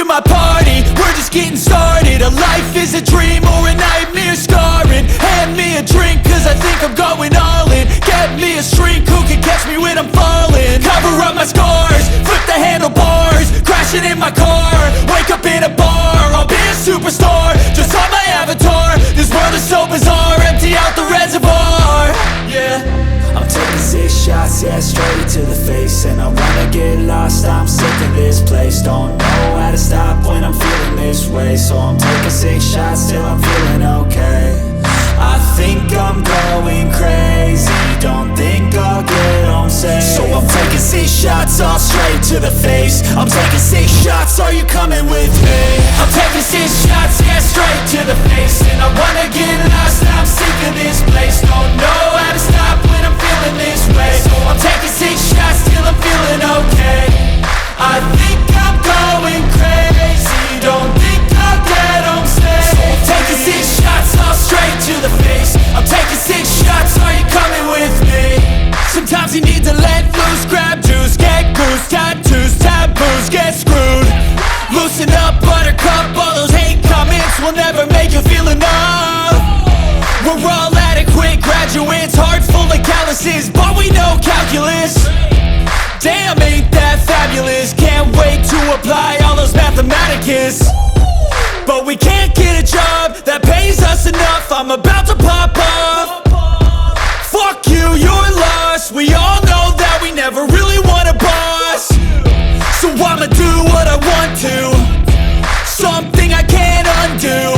my party, we're just getting started. A life is a dream or a nightmare scarring. Hand me a drink cause I think I'm going all in. Get me a shrink who can catch me when I'm falling. Cover up my scars, flip the handlebars, crashing in my car, wake up in a bar. I'll be a superstar, just on my avatar. This world is so bizarre, empty out the reservoir. Yeah, I'm taking 6 shots, yeah, straight to the face. And I wanna get lost, I'm sick of this place. Don't know how to stop when I'm feeling this way. So I'm taking 6 shots till I'm feeling okay. I think I'm going crazy, don't think I'll get home safe. So I'm taking 6 shots, all straight to the face. I'm taking 6 shots, are you coming with me? I'm taking 6 shots, yeah, straight to the face. And I wanna get lost, I'm sick of this place. Don't know how to stop when I'm feeling this way. So I'm taking 6 shots till I'm feeling okay. I think I'm going crazy, don't think I'll get home safe. So I'm taking 6 shots, all straight to the face. I'm taking 6 shots, are you coming with me? Sometimes you need to let loose, grab juice, get goose, tattoos, taboos, get screwed. Loosen up, buttercup, all those hate comments will never make you feel enough. We're all adequate graduates, hearts full of calluses, but we know calculus. Damn, ain't that fabulous? Can't wait to apply all those mathematicus. But we can't get a job that pays us enough. I'm about to pop off. Fuck you, you're lost. We all know that we never really want a boss. So I'ma do what I want to, something I can't undo.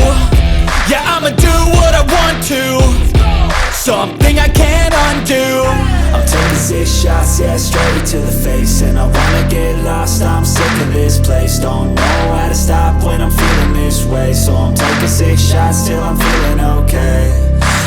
Yeah, I'ma do what I want to, something I can't undo. I'm taking 6 shots, yeah, straight to the face. And I wanna get lost, I'm sick of this place. Don't know how to stop when I'm feeling this way. So I'm taking 6 shots till I'm feeling okay.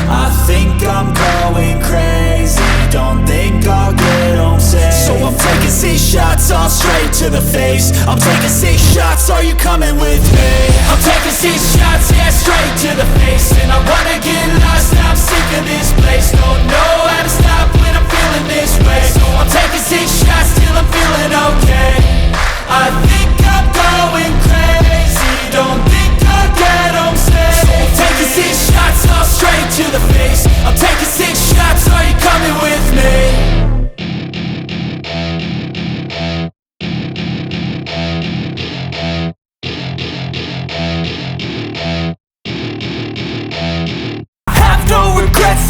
I think I'm going crazy, don't think I'll get home safe. So I'm taking 6 shots, all straight to the face. I'm taking 6 shots, are you coming with me? I'm taking 6 shots, yeah, straight to the face. And I wanna get lost, I'm sick of this place. Don't know how to stop when I'm feeling this way. So I'm taking 6 shots till I'm feeling okay. I think I'm going crazy, don't think I'll get home safe. So I'm taking 6 shots, all straight to the face. I'm taking 6 shots, are you coming with me?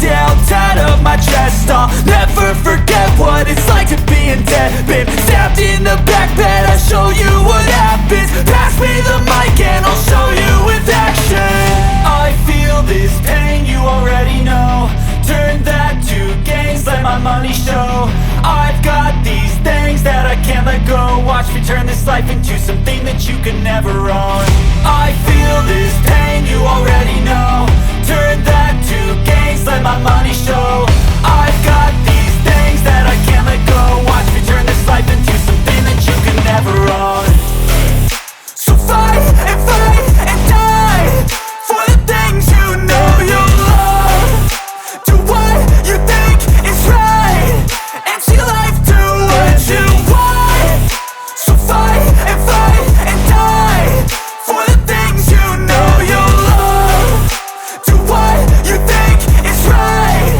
Yeah, I'll tie up my chest. I'll never forget what it's like to be in debt. Been stabbed in the back bed, I'll show you what happens. Pass me the mic and I'll show you with action. I feel this pain, you already know. Turn that to gains, let my money show. I've got these things that I can't let go. Watch me turn this life into something that you can never own. I feel this pain, you already know. Turn that to gains, let my money show. I've got these things that I can't let go. Watch me turn this life into something that you can never own. So fight and die for the things you know you love. Do what you think is right and see life do what you want. So fight and die for the things you know you love. Do what you think is right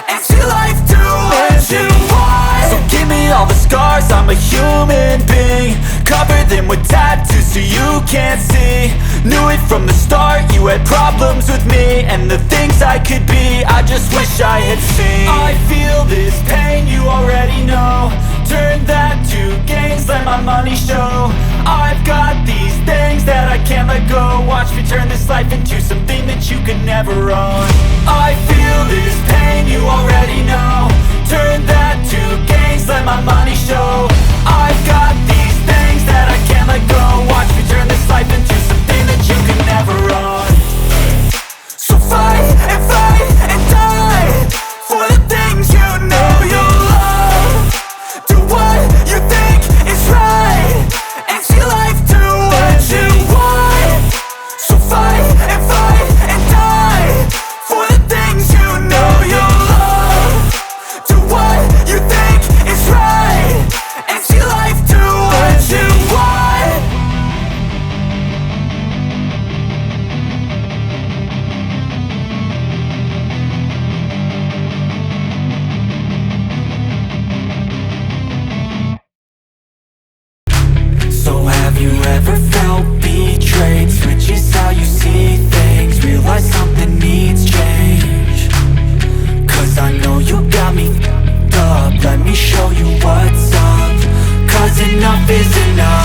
and see life do what you want. So give me all the scars, I'm a human being. Cover them with tattoos so you can't see. Knew it from the start, you had problems with me and the things I could be, I just wish I had seen. I feel this pain, you already know. Turn that to gains, let my money show. I've got these things that I can't let go. Watch me turn this life into something that you could never own. I feel this pain, you already know. Turn that to gains, let my money show. I've got these things that I can't let go. Watch me turn this life into something that you can never own. So fight and die for the things you know you love. Do what you think is right and see life do what you want. So fight and die for the things you know you love. is enough.